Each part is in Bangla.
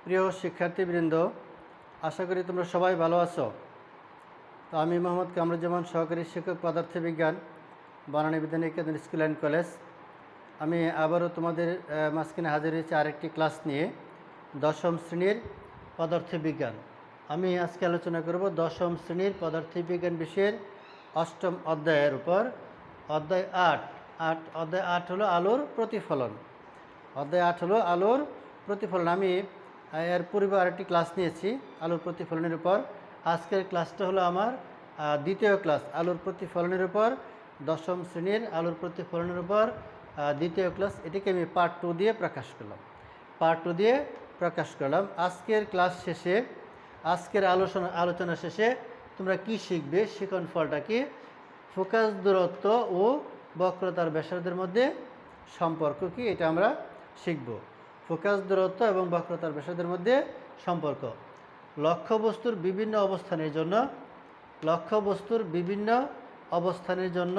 প্রিয় শিক্ষার্থীবৃন্দ, আশা করি তোমরা সবাই ভালো আছো। তো আমি মোহাম্মদ কামরুজ্জামান, সহকারী শিক্ষক পদার্থবিজ্ঞান, বনানী বিজ্ঞান একাডেমি স্কুল অ্যান্ড কলেজ। আমি আবারও তোমাদের মাঝখানে হাজির হয়েছি আরেকটি ক্লাস নিয়ে, দশম শ্রেণীর পদার্থবিজ্ঞান। আমি আজকে আলোচনা করব দশম শ্রেণীর পদার্থবিজ্ঞান বিষয়ের অষ্টম অধ্যায়ের উপর। অধ্যায় 8 অধ্যায় 8 হলো আলোর প্রতিফলন। অধ্যায় 8 হলো আলোর প্রতিফলন। আমি এর পূর্বে আরেকটি ক্লাস নিয়েছি আলোর প্রতিফলনের উপর। আজকের ক্লাসটা হলো আমার দ্বিতীয় ক্লাস আলোর প্রতিফলনের উপর, দশম শ্রেণীর আলোর প্রতিফলনের উপর দ্বিতীয় ক্লাস। এটিকে আমি পার্ট 2 দিয়ে প্রকাশ করলাম। আজকের ক্লাস শেষে, আজকের আলোচনা শেষে তোমরা কি শিখবে, শিখন ফলটা কি, ফোকাস দূরত্ব ও বক্রতার ব্যাসার্ধের মধ্যে সম্পর্ক কি, এটা আমরা শিখব। ফোকাস দূরত্ব এবং বক্রতার ব্যাসার্ধের মধ্যে সম্পর্ক। লক্ষ্যবস্তুর বিভিন্ন অবস্থানের জন্য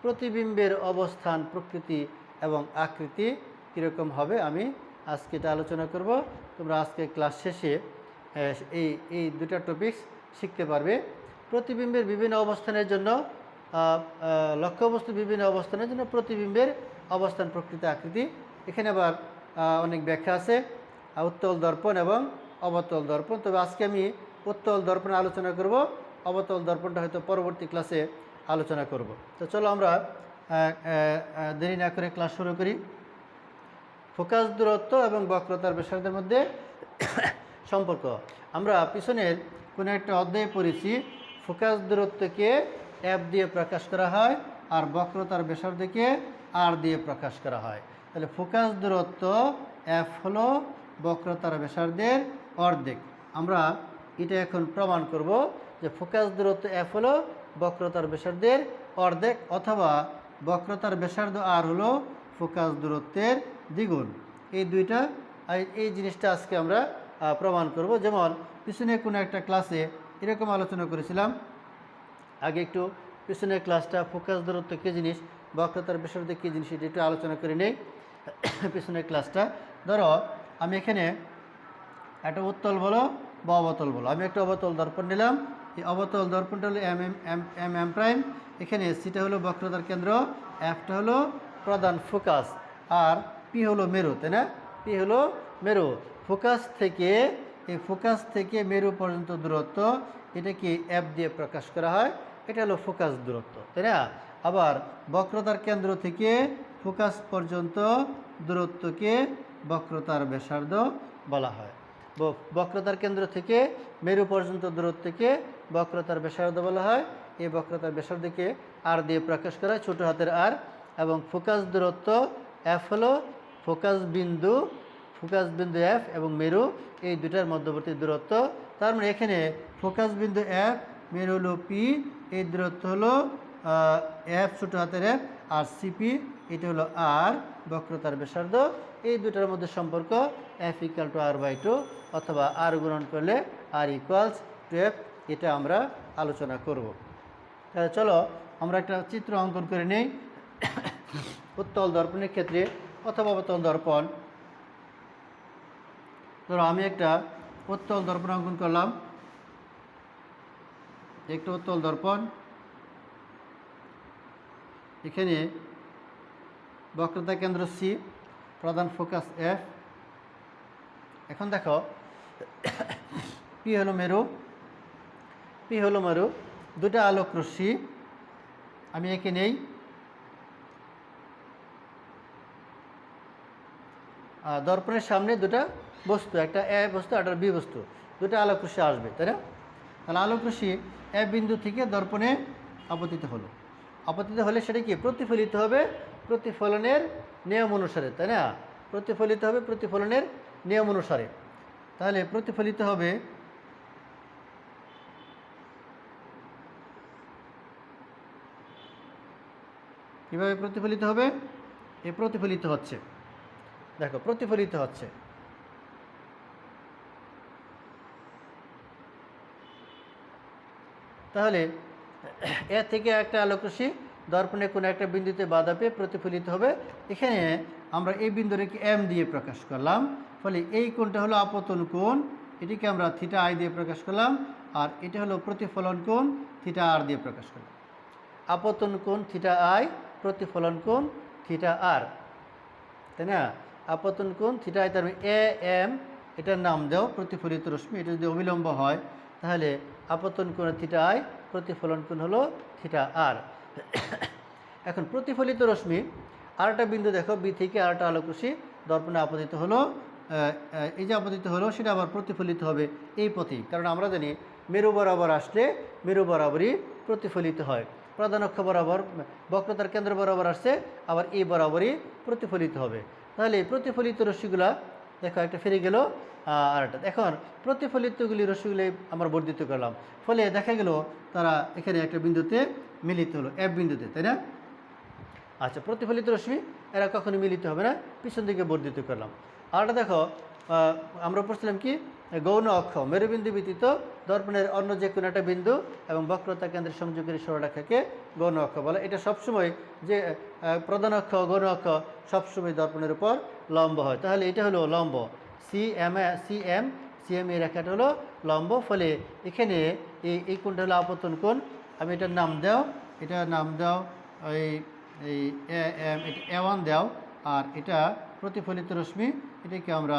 প্রতিবিম্বের অবস্থান, প্রকৃতি এবং আকৃতি কীরকম হবে, আমি আজকে এটা আলোচনা করব। তোমরা আজকে ক্লাস শেষে এই দুটা টপিকস শিখতে পারবে। প্রতিবিম্বের বিভিন্ন অবস্থানের জন্য, লক্ষ্যবস্তুর বিভিন্ন অবস্থানের জন্য প্রতিবিম্বের অবস্থান, প্রকৃতি, আকৃতি। এখানে আবার অনেক ব্যাখ্যা আছে, উত্তল দর্পণ এবং অবতল দর্পণ। তবে আজকে আমি উত্তল দর্পণ আলোচনা করব, অবতল দর্পণটা হয়তো পরবর্তী ক্লাসে আলোচনা করব। তো চলো আমরা দেরি না করে ক্লাস শুরু করি। ফোকাস দূরত্ব এবং বক্রতার ব্যাসার্ধের মধ্যে সম্পর্ক। আমরা পিছনের কোনো একটা অধ্যায়ে পড়েছি, ফোকাস দূরত্বকে এফ দিয়ে প্রকাশ করা হয় আর বক্রতার ব্যাসার্ধকে আর দিয়ে প্রকাশ করা হয়। তাহলে ফোকাস দূরত্ব এফ হলো বক্রতার ব্যাসার্ধের অর্ধেক। আমরা এটা এখন প্রমাণ করব যে ফোকাস দূরত্ব এফ হলো বক্রতার ব্যাসার্ধের অর্ধেক, অথবা বক্রতার ব্যাসার্ধ আর হলো ফোকাস দূরত্বের দ্বিগুণ। এই জিনিসটা আজকে আমরা প্রমাণ করব। যেমন পিছনে কোনো একটা ক্লাসে এরকম আলোচনা করেছিলাম, আগে একটু পিছনের ক্লাসটা ফোকাস দূরত্ব কী জিনিস, বক্রতার ব্যাসার্ধ কী জিনিস, এটা একটু আলোচনা করে নেই। পিছনের ক্লাসটা ধরো আমি এখানে একটা উত্তল বলো বা অবতল বলো, আমি একটা অবতল দর্পণ নিলাম। এই অবতল দর্পণটা হলো এম প্রাইম। এখানে সিটা হলো বক্রতার কেন্দ্র, এফটা হলো প্রধান ফোকাস, আর পি হলো মেরু, তাই না? পি হলো মেরু। ফোকাস থেকে মেরু পর্যন্ত দূরত্ব, এটাকে এফ দিয়ে প্রকাশ করা হয়, এটা হলো ফোকাস দূরত্ব, তাই না? আবার বক্রতার কেন্দ্র থেকে ফোকাস পর্যন্ত দূরত্বকে বক্রতার ব্যাসার্ধ বলা হয়। বক্রতার কেন্দ্র থেকে মেরু পর্যন্ত দূরত্বকে বক্রতার ব্যাসার্ধ বলা হয়। এই বক্রতার ব্যাসার্ধকে আর দিয়ে প্রকাশ করা হয়, ছোটো হাতের আর। এবং ফোকাস দূরত্ব এফ হলো ফোকাস বিন্দু এফ এবং মেরু, এই দুটার মধ্যবর্তী দূরত্ব। তার মানে এখানে ফোকাস বিন্দু এফ, মেরু হলো পি, এই দূরত্ব হলো এফ ছোটো হাতের এফ, আর সিপি এটা হলো আর, বক্রতার ব্যাসার্ধ। এই দুটার মধ্যে সম্পর্ক F equal to R by 2, অথবা আর গ্রহণ করলে আর ইকুয়ালস টু এফ, এটা আমরা আলোচনা করব। চলো আমরা একটা চিত্র অঙ্কন করে নেই উত্তল দর্পণের ক্ষেত্রে অথবা অবতল দর্পণ। ধরো আমি একটা উত্তল দর্পণ অঙ্কন করলাম, একটা উত্তল দর্পণ, এখানে বক্রতা কেন্দ্র সি, প্রধান ফোকাস এফ। এখন দেখো পি হলো মেরু, দুটা আলোক রশ্মি আমি এঁকে নেই। দর্পণের সামনে দুটা বস্তু, একটা এ বস্তু একটা বি বস্তু, দুটা আলোক রশ্মি আসবে, তাই না? তাহলে আলোক রশ্মি এ বিন্দু থেকে দর্পণে আপতিত হলে সেটা কি প্রতিফলিত হবে প্রতিফলনের নিয়ম অনুসারে, তাই না? প্রতিফলিত হবে প্রতিফলনের নিয়ম অনুসারে। তাহলে প্রতিফলিত হবে কীভাবে? প্রতিফলিত হবে, প্রতিফলিত হচ্ছে, দেখো প্রতিফলিত হচ্ছে। তাহলে এ থেকে একটা আলোক রশ্মি দর্পণে কোনো একটা বিন্দুতে বাধা পেয়ে প্রতিফলিত হবে। এখানে আমরা এই বিন্দুটাকে এম দিয়ে প্রকাশ করলাম, ফলে এই কোণটা হলো আপতন কোণ, এটিকে আমরা থিটা আই দিয়ে প্রকাশ করলাম, আর এটা হলো প্রতিফলন কোণ, থিটা আর দিয়ে প্রকাশ করলাম। আপতন কোণ থিটা আই, প্রতিফলন কোণ থিটা আর, তাই না? আপতন কোণ থিটা আই, তার এ এম এটার নাম দাও প্রতিফলিত রশ্মি। এটা যদি অবিলম্ব হয় তাহলে আপতন কোণ থিটা আই, প্রতিফলন কোণ হলো থিটা আর। এখন প্রতিফলিত রশ্মি আরেকটা বিন্দু দেখো, বি থেকে আরেকটা আলোক রশ্মি দর্পণে আপতিত হলো, এই যে আপতিত হলো সেটা আবার প্রতিফলিত হবে এই পথেই, কারণ আমরা জানি মেরু বরাবর আসলে মেরু বরাবরই প্রতিফলিত হয়। প্রধান অক্ষ বরাবর বক্রতার কেন্দ্র বরাবর আসছে, আবার এই বরাবরই প্রতিফলিত হবে। তাহলে এই প্রতিফলিত রশ্মিগুলা দেখো একটা ফিরে গেল, আর একটা এখন প্রতিফলিতগুলি রশ্মিগুলি আমরা বর্ধিত করলাম, ফলে দেখা গেল তারা এখানে একটা বিন্দুতে মিলিত হলো, এফ বিন্দুতে, তাই না? আচ্ছা, প্রতিফলিত রশ্মি এরা কখনো মিলিত হবে না, পিছন দিকে বর্ধিত করলাম। আরেকটা দেখো, আমরা পড়ছিলাম কি, গৌণ অক্ষ মেরুবিন্দু ব্যতীত দর্পণের অন্য যে কোনো একটা বিন্দু এবং বক্রতা কেন্দ্রের সংযোগের সরলরেখাকে গৌণ অক্ষ বলে। এটা সবসময় যে প্রধান অক্ষ গৌণ অক্ষ সবসময় দর্পণের উপর লম্ব হয়, তাহলে এটা হলো লম্ব, সি এম এই রেখাটা হলো লম্ব। ফলে এখানে এই কোণটা হলো আপতন কোণ। আমি এটার নাম দাও, এটার নাম দাও এই এ1 দাও, আর এটা প্রতিফলিত রশ্মি, এটাকে আমরা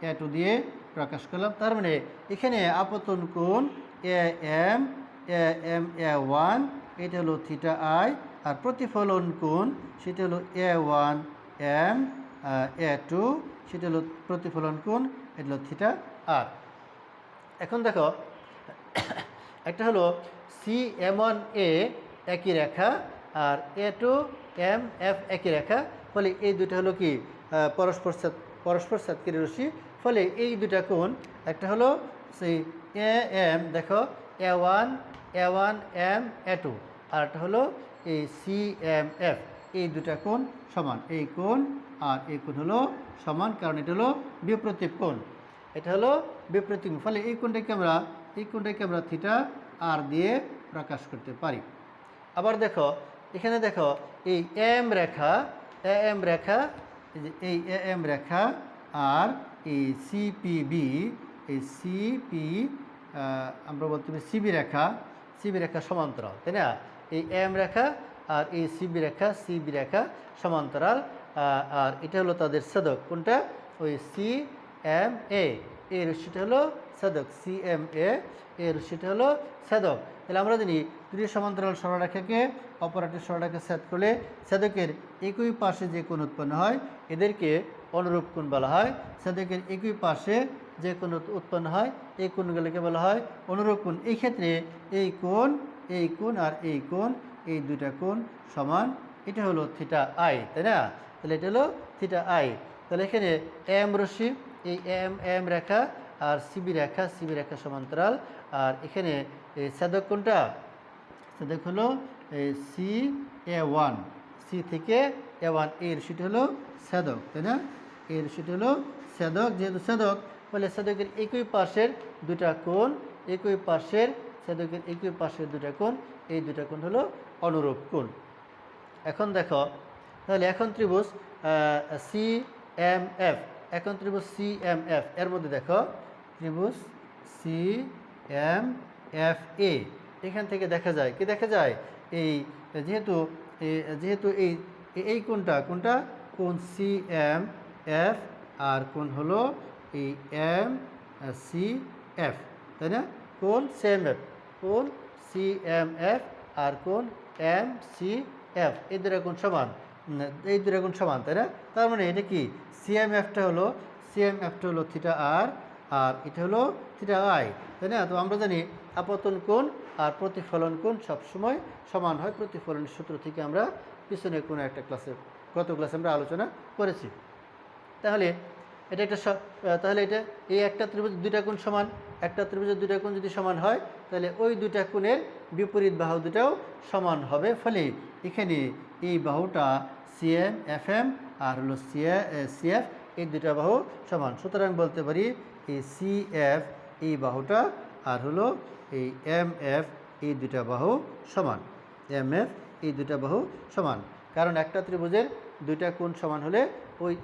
এ2 দিয়ে প্রকাশ করলাম। তার মানে এখানে আপতন কোণ এ1, এটা হলো থিটা আই, আর প্রতিফলন কোণ সেটা হলো এ1 এম, এ2 সেটা হলো প্রতিফলন কোণ, এটা হলো থিটা আর। এখন দেখো একটা হলো সি এম1 এ একই রেখা, আর এ2 এম এফ একই রেখা, ফলে এই দুটো হলো কি পরস্পর সাতকারী রশ্মি। ফলে এই দুটা কোণ, একটা হলো সেই এ এম, দেখো এ1 এম এ2, আর একটা হলো এই সি এম এফ, এই দুটা কোণ সমান, এই কোণ আর এই কোণ হলো সমান, কারণ এটা হলো বিপ্রতীপ কোণ, এটা হলো বিপ্রতীপ। ফলে এই কোণটাকে আমরা থিটা আর দিয়ে প্রকাশ করতে পারি। আবার দেখো এখানে দেখো এই এম রেখা আর এই সিপিবি, এই সিপি আমরা বলতে পারি সিবি রেখা সমান্তরাল, তাই না? এই এম রেখা আর এই সিবি রেখা সমান্তরাল, আর এটা হলো তাদের ছেদক। কোনটা? ওই সি এম এ, এই রশ্মিটা হলো ছেদক, সি এম এ এই রশ্মিটা হলো ছেদক। তাহলে আমরা জানি দুটি সমান্তরাল সরলরেখাকে অপর একটি সরলরেখা ছেদ করলে ছেদকের একই পাশে যে কোণ উৎপন্ন হয় এদেরকে অনুরূপ কোণ বলা হয়। ছেদকের একই পাশে যে কোণ উৎপন্ন হয় এই কোণগুলোকে বলা হয় অনুরূপ কোণ। এই ক্ষেত্রে এই কোণ আর এই কোণ, এই দুইটা কোণ সমান, এটা হলো থিটা আই, তাই না? তাহলে এটা হলো থিটা আই। তাহলে এখানে এম রশ্মি, এই এম রেখা আর সিবি রেখা সমান্তরাল, আর এখানে এই ছেদক কোণটা, ছেদক হলো সি এ1, সি থেকে এ1, এই রশ্মিটা হলো ছেদক, তাই না? এই রশ্মিটা হলো ছেদক, যেহেতু ছেদক বলে ছেদকের একই পাশের দুটা কোণ, ছেদকের একই পাশের দুটা কোণ, এই দুটা কোণ হলো অনুরূপ কোণ। এখন দেখো তাহলে এখন ত্রিভুজ সি এম এফ, এর মধ্যে দেখো ত্রিভুজ সি এম এফ এ, এখান থেকে দেখা যায় কি, দেখা যায় এই যেহেতু এই কোণটা কোণ সি এম এফ, আর কোণ হলো এই এম সি এফ, তাই না? কোণ সি এম এফ আর কোণ এম সি এফ, এই দুটো কোণ সমান, তাই না? তার মানে এটা কি, সিএমএফটা হলো থিটা আর, আর এটা হলো থিটা আই, তাই না? তো আমরা জানি আপতন কোণ আর প্রতিফলন কোণ সবসময় সমান হয়। প্রতিফলনের সূত্র থেকে আমরা পিছনে কোনো একটা গত ক্লাসে আমরা আলোচনা করেছি। তাহলে এটা এই একটা ত্রিভুজের দুইটা কোণ সমান, একটা ত্রিভুজের দুইটা কোণ যদি সমান হয় তাহলে ওই দুইটা কোণের বিপরীত বাহু দুটাও সমান হবে। ফলে এখানে এই বাহুটা সিএম এফএম আর হলো সিএফ, এই দুটা বাহু সমান। সুতরাং বলতে পারি এই সিএফ এই বাহুটা আর হলো এই এমএফ এই দুটা বাহু সমান, এমএফ এই দুটা বাহু সমান। কারণ একটা ত্রিভুজের দুইটা কোণ সমান হলে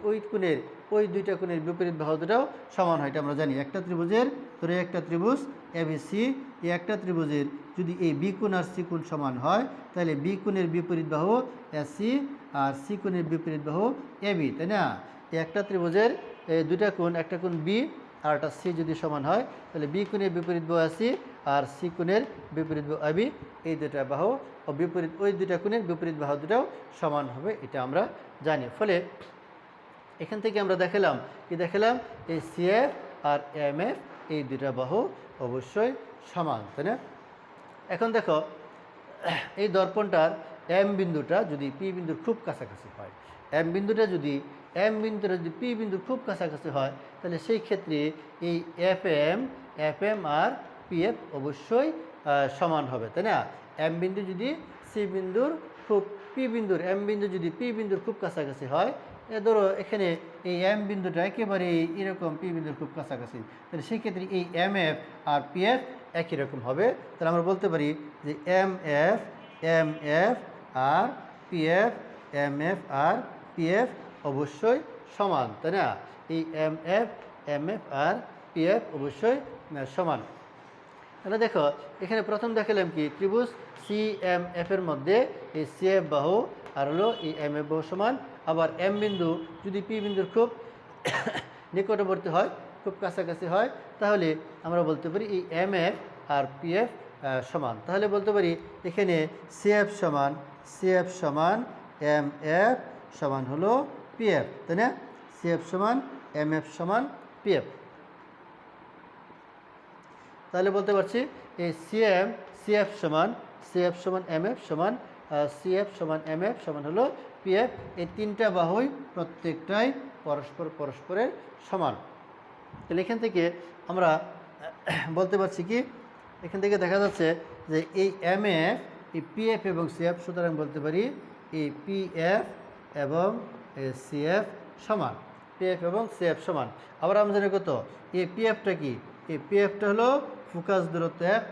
ওই কোণের ওই দুইটা কোণের বিপরীত বাহু দুটাও সমান হয়, এটা আমরা জানি। একটা ত্রিভুজের ধরে একটা ত্রিভুজ এবিসি, এই একটা ত্রিভুজের যদি এই বি কোণ আর সি কোণ সমান হয়, তাহলে বি কোণের বিপরীত বাহু এসি আর সি কোণের বিপরীত বাহু এবি, তাই না? এই একটা ত্রিভুজের দুইটা কোণ, একটা কোণ বি আর একটা সি যদি সমান হয়, তাহলে বি কোণের বিপরীত বাহু এসি আর সি কোণের বিপরীত বাহু এবি, এই দুটা বাহু ও বিপরীত ওই দুটা কোণের বিপরীত বাহু দুটাও সমান হবে, এটা আমরা জানি। ফলে এখান থেকে আমরা দেখালাম এই সিএফ আর এমএফ এই দুটা বাহু অবশ্যই সমান, তাই না? এখন দেখো, এই দর্পণটার এম বিন্দুটা যদি পি বিন্দুর খুব কাছাকাছি হয়, এম বিন্দুটা যদি পি বিন্দুর খুব কাছাকাছি হয়, তাহলে সেই ক্ষেত্রে এই এফ এম আর পিএফ অবশ্যই সমান হবে, তাই না? এম বিন্দু যদি সি বিন্দুর খুব এম বিন্দু যদি পি বিন্দুর খুব কাছাকাছি হয়, ধরো এখানে এই এম বিন্দুটা একেবারে এরকম পি বিন্দুর খুব কাছাকাছি, তাহলে সেই ক্ষেত্রে এই এম এফ আর পিএফ একই রকম হবে। তাহলে আমরা বলতে পারি যে এম এফ আর পিএফ আর পিএফ অবশ্যই সমান, তাই না? এই এম এফ আর পিএফ অবশ্যই সমান। তাহলে দেখো, এখানে প্রথম দেখালাম কি ত্রিভুজ সি এম এফ এর মধ্যে এই সি এফ বাহু আর হলো এই এম এফ বাহু সমান। আবার এম বিন্দু যদি পি বিন্দুর খুব নিকটবর্তী হয়, খুব কাছাকাছি হয়, তাহলে আমরা বলতে পারি এই M F R P F সমান। তাহলে বলতে পারি এখানে সি এফ সমান এম এফ সমান হলো পি এফ, তাই না? সি এফ সমান এম এফ সমান পি এফ। তাহলে বলতে পারছি এই সি এফ সমান এম এফ সমান এম এফ সমান হলো পি এফ। এই তিনটা বাহুই প্রত্যেকটাই পরস্পরের সমান। তাহলে এখান থেকে আমরা বলতে পারছি কি, এখান থেকে দেখা যাচ্ছে যে এই এম এফ, এই পি এফ এবং সি এফ, সুতরাং বলতে পারি এই পি এফ এবং সি এফ সমান, পি এফ এবং সি এফ সমান। আবার আমরা জানি কত, এই পি এফটা কি, এই পি এফটা হলো ফোকাস দূরত্ব এফ,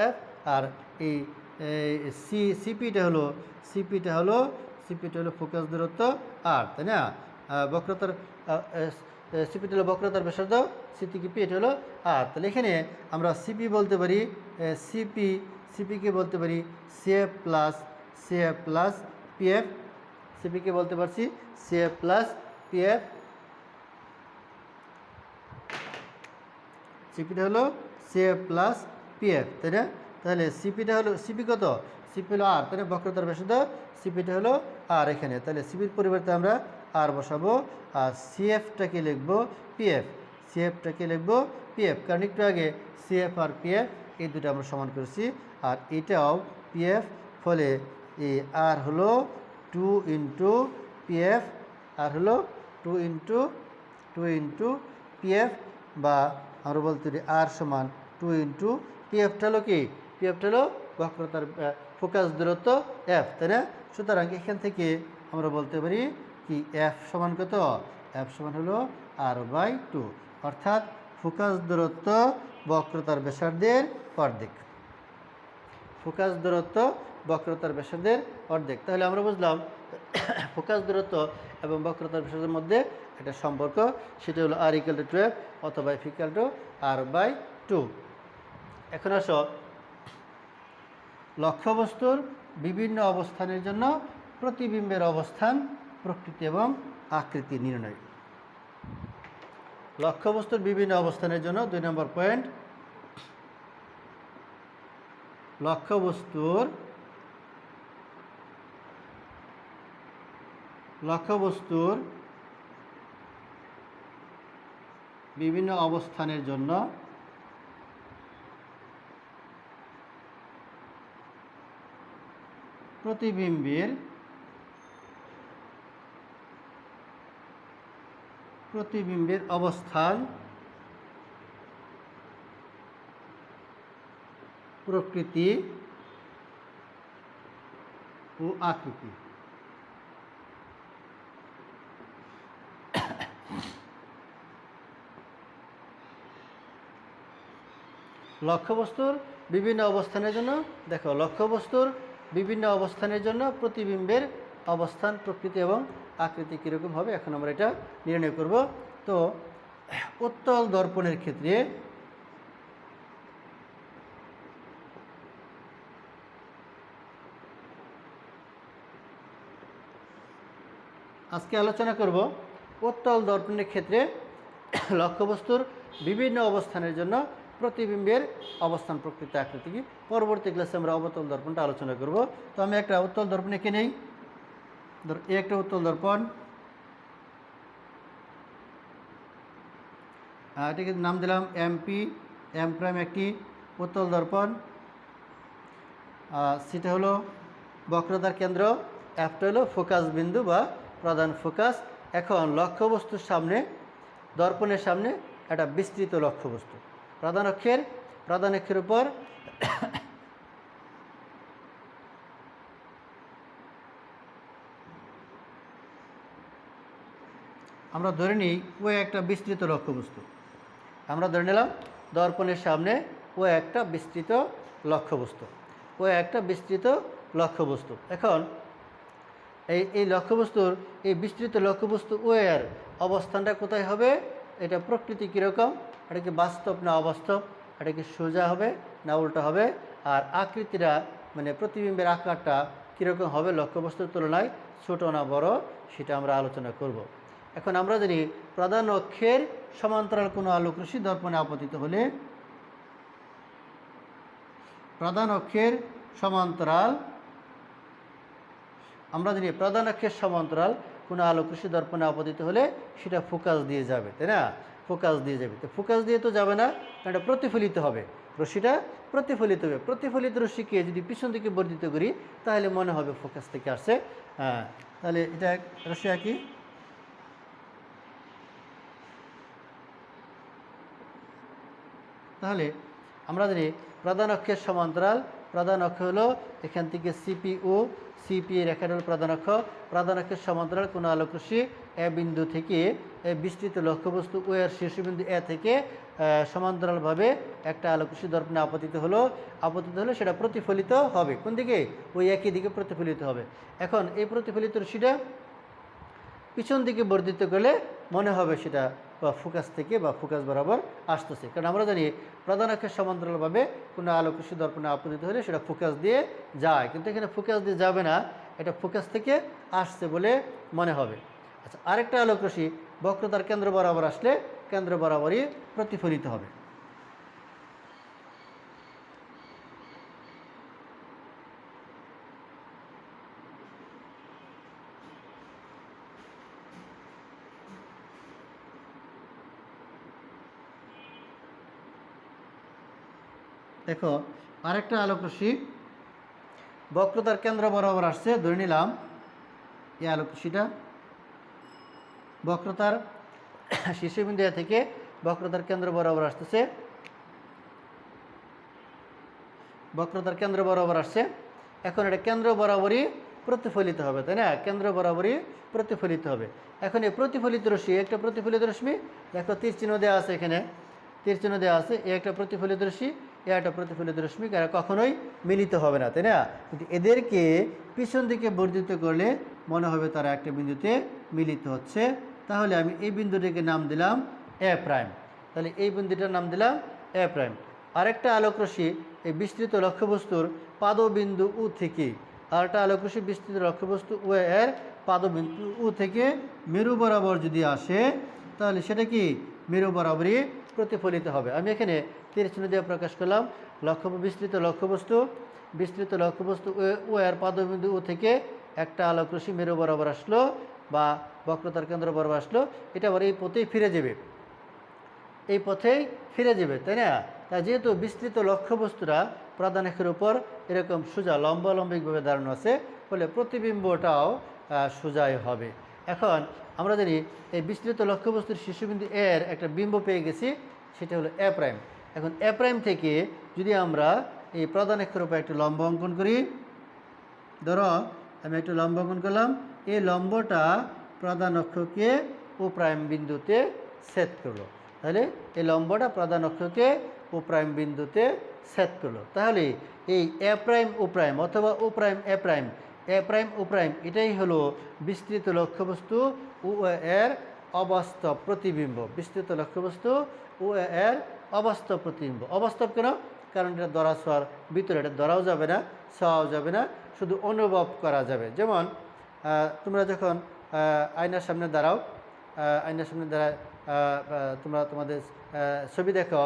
এফ, আর এই সিপিটা হলো ফোকাস দূরত্ব আর, তাই না? বক্রতার সিপিটা হলো বক্রতার ব্যাসার্ধ, পি এটা হলো আর। তাহলে এখানে আমরা সিপি বলতে পারি সিপিকে বলতে পারি সিএফ প্লাস পিএফ, সিপিকে বলতে পারছি সিএফ প্লাস পিএফ, সিপিটা হলো সিএফ প্লাস পিএফ, তাই না? তাহলে সিপি কত, সিপি হলো আর, তাহলে বক্রতার ব্যাসার্ধ সিপিটা হলো আর এখানে। তাহলে সিপির পরিবর্তে আমরা আর বসাবো, আর সিএফটাকে লিখবো পিএফ, কারণ একটু আগে সিএফ আর পিএফ এই দুটো আমরা সমান করেছি, আর এটাও পিএফ। ফলে এই আর হলো 2 ইন্টু পিএফ, আর হলো 2 ইন্টু পিএফ, বা আমরা বলতে পারি আর সমান 2 ইন্টু পিএফটা হলো কি, পিএফটা হলো বক্রতার ফোকাস দূরত্ব এফ, তাই না? সুতরাং এখান থেকে আমরা বলতে পারি কি এফ সমান কত, এফ সমান হলো r/2, অর্থাৎ ফোকাস দূরত্ব বক্রতার ব্যাসার্ধের অর্ধেক, তাহলে আমরা বুঝলাম ফোকাস দূরত্ব এবং বক্রতার ব্যাসার্ধের মধ্যে একটা সম্পর্ক, সেটা হলো r=12 অথবা f=r/2। এখন আসো লক্ষ্যবস্তুর বিভিন্ন অবস্থানের জন্য প্রতিবিম্বের অবস্থান, প্রকৃতি এবং আকৃতি নির্ণয়। লক্ষ্যবস্তুর বিভিন্ন অবস্থানের জন্য 2 নম্বর পয়েন্ট, লক্ষ্যবস্তুর বিভিন্ন অবস্থানের জন্য প্রতিবিম্বের অবস্থান, প্রকৃতি ও আকৃতি। লক্ষ্যবস্তুর বিভিন্ন অবস্থানের জন্য দেখো, লক্ষ্যবস্তুর বিভিন্ন অবস্থানের জন্য প্রতিবিম্বের অবস্থান প্রকৃতি এবং আকৃতি কীরকম হবে এখন আমরা এটা নির্ণয় করব। তো উত্তল দর্পণের ক্ষেত্রে আজকে আলোচনা করব উত্তল দর্পণের ক্ষেত্রে লক্ষ্যবস্তুর বিভিন্ন অবস্থানের জন্য প্রতিবিম্বের অবস্থান প্রকৃতি আকৃতি কি। পরবর্তী ক্লাসে আমরা অবতল দর্পণটা আলোচনা করব। তো আমি একটা উত্তল দর্পণ এঁকে নেই। এই একটা উত্তল দর্পণ, এটাকে নাম দিলাম এমপি, এম প্রাইম একটি উত্তল দর্পণ। সেটা হলো বক্রতার কেন্দ্র, এফটা হলো ফোকাস বিন্দু বা প্রধান ফোকাস। এখন লক্ষ্যবস্তুর সামনে, দর্পণের সামনে একটা বিস্তৃত লক্ষ্যবস্তু, প্রধান অক্ষের উপর আমরা ধরে নিই ও একটা বিস্তৃত লক্ষ্যবস্তু। আমরা ধরে নিলাম দর্পণের সামনে ও একটা বিস্তৃত লক্ষ্যবস্তু। এখন এই লক্ষ্যবস্তুর এই বিস্তৃত লক্ষ্যবস্তু ও এর অবস্থানটা কোথায় হবে, এটা প্রকৃতি কীরকম, এটা কি বাস্তব না অবাস্তব, এটা কি সোজা হবে না উল্টা হবে, আর আকৃতিটা মানে প্রতিবিম্বের আকারটা কীরকম হবে লক্ষ্যবস্তুর তুলনায় ছোট না বড়, সেটা আমরা আলোচনা করব। এখন আমরা জানি প্রধান অক্ষের সমান্তরাল কোনো আলোকরশ্মি দর্পণে আপতিত হলে, প্রধান অক্ষের সমান্তরাল কোনো আলোকরশ্মি দর্পণে আপতিত হলে সেটা ফোকাস দিয়ে যাবে, তাই না? ফোকাস দিয়ে যাবে। তো ফোকাস দিয়ে তো যাবে না, কারণ এটা প্রতিফলিত হবে, রশ্মিটা প্রতিফলিত হবে। প্রতিফলিত রশ্মিকে যদি পিছন দিকে বর্ধিত করি তাহলে মনে হবে ফোকাস থেকে আসছে। হ্যাঁ, তাহলে এটা রশ্মি আঁকি। তাহলে আমরা জানি প্রধান অক্ষের সমান্তরাল, প্রধান অক্ষ হলো এখান থেকে সিপি রেখাটা হল প্রধান অক্ষের সমান্তরাল কোনো আলোকরশ্মি এ বিন্দু থেকে বিস্তৃত লক্ষ্যবস্তু ও এর শীর্ষবিন্দু এ থেকে সমান্তরালভাবে একটা আলোকরশ্মি দর্পণে আপতিত হলে সেটা প্রতিফলিত হবে কোন দিকে, ওই একই দিকে প্রতিফলিত হবে। এখন এই প্রতিফলিত রশ্মিটা পিছন দিকে বর্ধিত করলে মনে হবে সেটা ফোকাস থেকে বা ফোকাস বরাবর আসতেছে, কারণ আমরা জানি প্রধান অক্ষের সমান্তরালভাবে কোনো আলোকরশ্মি দর্পণে আপতিত হলে সেটা ফোকাস দিয়ে যায়, কিন্তু এখানে ফোকাস দিয়ে যাবে না, এটা ফোকাস থেকে আসছে বলে মনে হবে। আচ্ছা, আরেকটা আলোকরশ্মি বক্রতার কেন্দ্র বরাবর আসলে কেন্দ্র বরাবরই প্রতিফলিত হবে। দেখো, আরেকটা আলোকরশ্মি বক্রতার কেন্দ্র বরাবর আসছে, ধরে নিলাম এই আলোকরশ্মিটা বক্রতার শীর্ষবিন্দু থেকে বক্রতার কেন্দ্র বরাবর আসতেছে, বক্রতার কেন্দ্র বরাবর আসছে। এখন এটা কেন্দ্র বরাবরই প্রতিফলিত হবে, তাই না? কেন্দ্র বরাবরই প্রতিফলিত হবে। এখন এই প্রতিফলিত রশ্মি, একটা প্রতিফলিত রশ্মি, দেখো তীর চিহ্ন দেওয়া আছে, এখানে তীর চিহ্ন দেওয়া আছে, এ একটা প্রতিফলিত রশ্মি, এ একটা প্রতিফলিত রশ্মি, এরা কখনোই মিলিত হবে না, তাই না? কিন্তু এদেরকে পিছন দিকে বর্ধিত করলে মনে হবে তারা একটা বিন্দুতে মিলিত হচ্ছে। তাহলে আমি এই বিন্দুটিকে নাম দিলাম এ প্রাইম। তাহলে এই বিন্দুটার নাম দিলাম এ প্রাইম। আরেকটা আলোকরশ্মি এই বিস্তৃত লক্ষ্যবস্তুর পাদবিন্দু উ থেকে, আরেকটা আলোকরশ্মি বিস্তৃত লক্ষ্যবস্তু ও এর পাদবিন্দু উ থেকে মেরু বরাবর যদি আসে তাহলে সেটা কি মেরু বরাবরই প্রতিফলিত হবে। আমি এখানে তীর চিহ্ন দিয়ে প্রকাশ করলাম বিস্তৃত লক্ষ্যবস্তু ও এর পাদবিন্দু ও থেকে একটা আলোকরশ্মি মেরু বরাবর আসলো বা বক্রতার কেন্দ্র বরাবর আসলো, এটা আবার এই পথেই ফিরে যাবে, তাই না? তা যেহেতু বিস্তৃত লক্ষ্যবস্তুরা প্রধান অক্ষের উপর এরকম সোজা লম্বালম্বিকভাবে দাঁড়ানো আছে, ফলে প্রতিবিম্বটাও সোজাই হবে। এখন আমরা জানি এই বিস্তৃত লক্ষ্যবস্তুর শীর্ষবিন্দু এর একটা বিম্ব পেয়ে গেছি, সেটা হলো এ প্রাইম। এখন এ প্রাইম থেকে যদি আমরা এই প্রধান অক্ষের উপর একটা লম্ব অঙ্কন করি, ধরো আমি একটা লম্ব অঙ্কন করলাম, এই লম্বটা প্রধান অক্ষকে ও প্রাইম বিন্দুতে ছেদ করলো, তাহলে এই লম্বটা প্রধান অক্ষকে ও প্রাইম বিন্দুতে ছেদ করলো। তাহলে এই এ প্রাইম ও প্রাইম অথবা ও প্রাইম এ প্রাইম, এ প্রাইম ও প্রাইম এটাই হলো বিস্তৃত লক্ষ্যবস্তু ও এর অবাস্তব প্রতিবিম্ব। বিস্তৃত লক্ষ্যবস্তু ও এর অবাস্তব প্রতিবিম্ব। অবাস্তব কেন? কারণ এটা ধরা ছোঁয়ার ভিতরে, এটা ধরাও যাবে না, ছোঁয়াও যাবে না, শুধু অনুভব করা যাবে। যেমন তোমরা যখন আয়নার সামনে দাঁড়াও, আয়নার সামনে দাঁড়ায় তোমরা তোমাদের ছবি দেখো,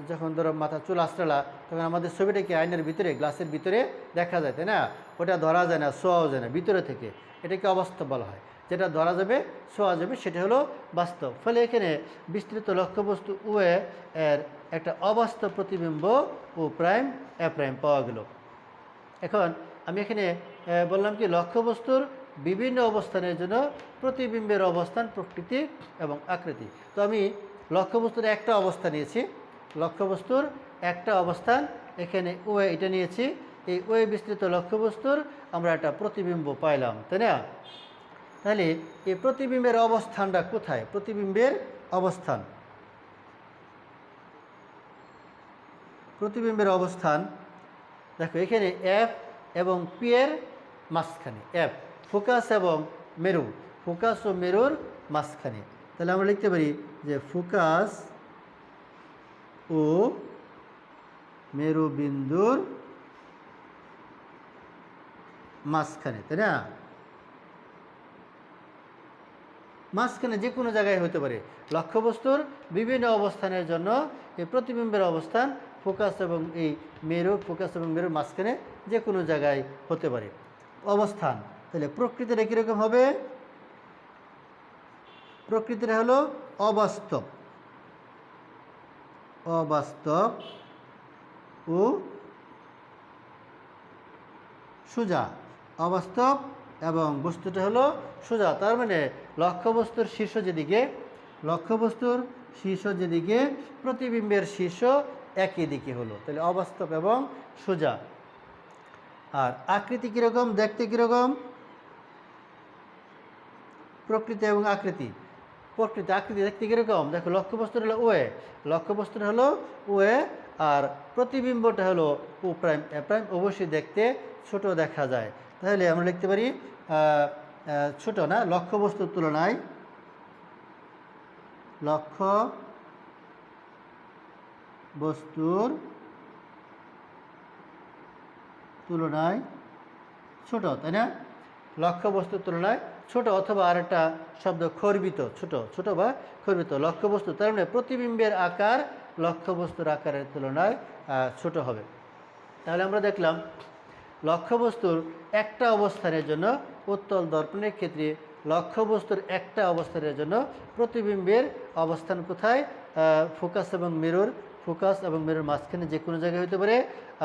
যখন ধরো মাথা চুল আঁচড়ালা, তখন আমাদের ছবিটাকে আয়নার ভিতরে, গ্লাসের ভিতরে দেখা যায়, তাই না? ওটা ধরা যায় না, ছোঁয়াও যায় না, ভিতরে থেকে। এটাকে অবাস্তব বলা হয়। যেটা ধরা যাবে, ছোঁয়া যাবে, সেটা হলো বাস্তব। ফলে এখানে বিস্তৃত লক্ষ্যবস্তু ও এর একটা অবাস্তব প্রতিবিম্ব ও প্রাইম এ প্রাইম পাওয়া গেল। এখন আমি এখানে বললাম কি, লক্ষ্যবস্তুর বিভিন্ন অবস্থানের জন্য প্রতিবিম্বের অবস্থান, প্রকৃতি এবং আকৃতি। তো আমি লক্ষ্যবস্তুর একটা অবস্থা নিয়েছি, লক্ষ্যবস্তুর একটা অবস্থান, এখানে ও এটা নিয়েছি। এই ও বিস্তৃত লক্ষ্যবস্তুর আমরা একটা প্রতিবিম্ব পাইলাম, তাই না? তাহলে এই প্রতিবিম্বের অবস্থানটা কোথায়? প্রতিবিম্বের অবস্থান, প্রতিবিম্বের অবস্থান দেখো এখানে এফ এবং পি এর মাঝখানে। এফ ফোকাস এবং মেরু, ফোকাস ও মেরুর মাঝখানে। তাহলে আমরা লিখতে পারি যে ফোকাস ও মেরু বিন্দুর মাঝখানে, তাই না? মাঝখানে যে কোনো জায়গায় হতে পারে। লক্ষ্যবস্তুর বিভিন্ন অবস্থানের জন্য এই প্রতিবিম্বের অবস্থান ফোকাস এবং এই মেরু, ফোকাস এবং মেরুর মাঝখানে যে কোনো জায়গায় হতে পারে অবস্থান। তাহলে প্রকৃতিটা কীরকম হবে? প্রকৃতিটা হলো অবাস্তব, অবাস্তব ও সোজা। অবাস্তব এবং বস্তুটা হলো সোজা। তার মানে লক্ষ্যবস্তুর শীর্ষ যেদিকে, লক্ষ্যবস্তুর শীর্ষ যেদিকে, প্রতিবিম্বের শীর্ষ একই দিকে হলো। তাহলে অবাস্তব এবং সোজা। আর আকৃতি কীরকম, দেখতে কীরকম? প্রকৃতি এবং আকৃতি, প্রকৃতি আকৃতি দেখতে কীরকম? দেখো লক্ষ্যবস্তুর হলো ওয়ে, লক্ষ্যবস্তুর হলো ওয়ে, আর প্রতিবিম্বটা হলো ও প্রাইম এ প্রাইম। অবশ্যই দেখতে ছোট দেখা যায়। তাহলে আমরা লিখতে পারি ছোট না, লক্ষ্যবস্তুর তুলনায়, লক্ষ্য বস্তুর তুলনায় ছোট, তাই না? লক্ষ্যবস্তুর তুলনায় ছোট, অথবা আরেকটা শব্দ খর্বিত, ছোট, ছোট বা খর্বিত লক্ষ্যবস্তু। তার মানে প্রতিবিম্বের আকার লক্ষ্যবস্তুর আকারের তুলনায় ছোট হবে। তাহলে আমরা দেখলাম লক্ষ্যবস্তুর একটা অবস্থানের জন্য, উত্তল দর্পণের ক্ষেত্রে লক্ষ্যবস্তুর একটা অবস্থানের জন্য প্রতিবিম্বের অবস্থান কোথায়? ফোকাস এবং মেরুর, ফোকাস এবং মেরুর মাঝখানে যে কোনো জায়গায় হতে পারে।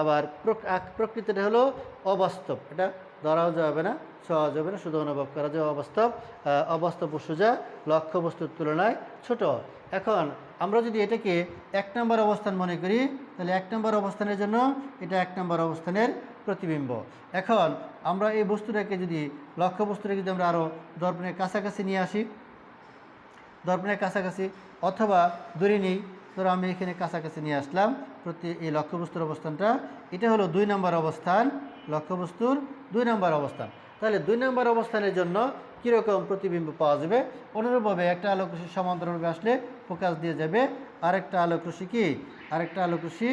আবার প্রকৃতিটা হলো অবাস্তব, এটা ধরাও যাবে না, ছোঁয়া যাবে না, শুধু অনুভব করা যায়। অবাস্তব, অবাস্তব ও সোজা, লক্ষ্যবস্তুর তুলনায় ছোট। এখন আমরা যদি এটাকে এক নম্বর অবস্থান মনে করি, তাহলে এক নম্বর অবস্থানের জন্য এটা এক নম্বর অবস্থানের প্রতিবিম্ব। এখন আমরা এই বস্তুটাকে যদি, লক্ষ্যবস্তুটাকে যদি আমরা আরও দর্পণের কাছাকাছি নিয়ে আসি, দর্পণের কাছাকাছি, অথবা দূরে নিই, ধরো আমি এখানে কাছাকাছি নিয়ে আসলাম এই লক্ষ্যবস্তুর অবস্থানটা, এটা হলো 2 নম্বর অবস্থান, লক্ষ্যবস্তুর 2 নম্বর অবস্থান। তাহলে 2 নম্বর অবস্থানের জন্য কীরকম প্রতিবিম্ব পাওয়া যাবে? অনুরূপভাবে একটা আলোক রশ্মি সমান্তরালভাবে আসলে ফোকাস দিয়ে যাবে, আরেকটা আলোক রশ্মি কি, আরেকটা আলোক রশ্মি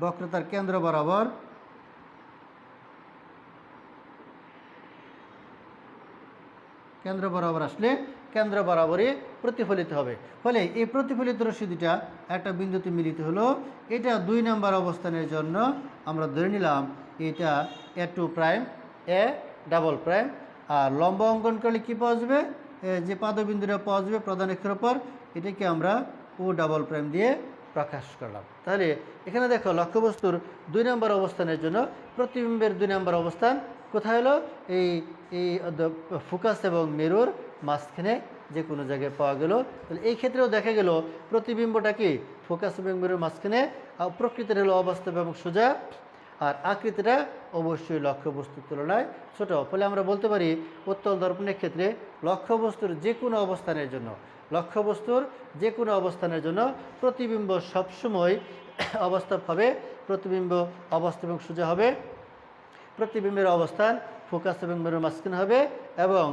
বক্রতার কেন্দ্র বরাবর, কেন্দ্র বরাবর আসলে কেন্দ্র বরাবরই প্রতিফলিত হবে। ফলে এই প্রতিফলিত রশ্মি দুটা একটা বিন্দুতে মিলিত হলো। এটা 2 নম্বর অবস্থানের জন্য আমরা ধরে নিলাম এটা A2 prime, A double prime. আর লম্ব অঙ্কন করলে কী পাওয়া যাবে? যে পাদবিন্দুটা পাওয়া যাবে প্রধান অক্ষের ওপর, এটাকে আমরা ও ডাবল প্রাইম দিয়ে প্রকাশ করলাম। তাহলে এখানে দেখো লক্ষ্যবস্তুর 2 নম্বর অবস্থানের জন্য প্রতিবিম্বের 2 নম্বর অবস্থান কোথায় হলো? এই ফোকাস এবং মেরুর মাঝখানে যে কোনো জায়গায় পাওয়া গেল। তাহলে এই ক্ষেত্রেও দেখা গেল প্রতিবিম্বটা কি ফোকাস এবং মেরুর মাঝখানে, প্রকৃতির হলো অবাস্তব এবং সোজা, আর আকৃতিটা অবশ্যই লক্ষ্যবস্তুর তুলনায় ছোট। ফলে আমরা বলতে পারি উত্তল দর্পণের ক্ষেত্রে লক্ষ্যবস্তুর যে কোনো অবস্থানের জন্য, লক্ষ্যবস্তুর যে কোনো অবস্থানের জন্য প্রতিবিম্ব সবসময় অবস্থাপ হবে, প্রতিবিম্ব অবস্থা এবং সোজা হবে, প্রতিবিম্বের অবস্থান ফোকাস এবং মেরুর মাঝখানে হবে, এবং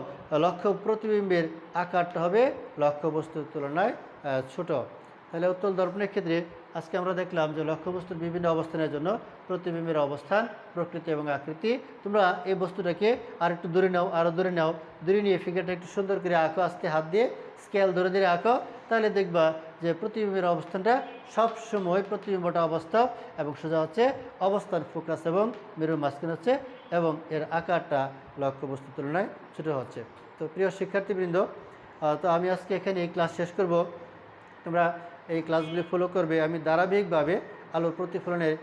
লক্ষ্য প্রতিবিম্বের আকারটা হবে লক্ষ্যবস্তুর তুলনায় ছোট। তাহলে উত্তল দর্পণের ক্ষেত্রে আজকে আমরা দেখলাম যে লক্ষ্যবস্তুর বিভিন্ন অবস্থানের জন্য প্রতিবিম্বের অবস্থান, প্রকৃতি এবং আকৃতি। তোমরা এই বস্তুটাকে আর একটু দূরে নাও, আরও দূরে নাও, দূরে নিয়ে ফিগারটা একটু সুন্দর করে আঁকো, আস্তে হাত দিয়ে স্কেল ধরে ধরে আঁকো। তাহলে দেখবা যে প্রতিবিম্বের অবস্থানটা সবসময় প্রতিবিম্বটা অবস্থান এবং সোজা হচ্ছে, অবস্থান ফোকাস এবং মেরুর মাঝখানে হচ্ছে, এবং এর আকারটা লক্ষ্যবস্তুর তুলনায় ছোটো হচ্ছে। তো প্রিয় শিক্ষার্থীবৃন্দ, তো আমি আজকে এখানে এই ক্লাস শেষ করব। তোমরা এই ক্লাসগুলি ফলো করবে। আমি ধারাবাহিকভাবে আলোর প্রতিফলনের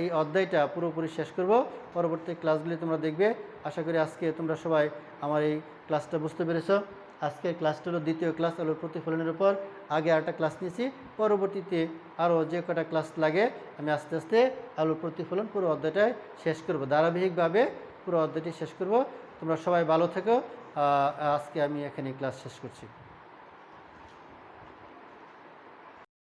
এই অধ্যায়টা পুরোপুরি শেষ করব। পরবর্তী ক্লাসগুলি তোমরা দেখবে। আশা করি আজকে তোমরা সবাই আমার এই ক্লাসটা বুঝতে পেরেছো। আজকের ক্লাসটা হলো দ্বিতীয় ক্লাস আলোর প্রতিফলনের উপর। আগে আরেকটা ক্লাস নিয়েছি, পরবর্তীতে আরও যে কটা ক্লাস লাগে আমি আস্তে আস্তে আলোর প্রতিফলন পুরো অধ্যায়টাই শেষ করব। ধারাবাহিকভাবে পুরো অধ্যায়টি শেষ করব। তোমরা সবাই ভালো থেকো। আজকে আমি এখানে ক্লাস শেষ করছি।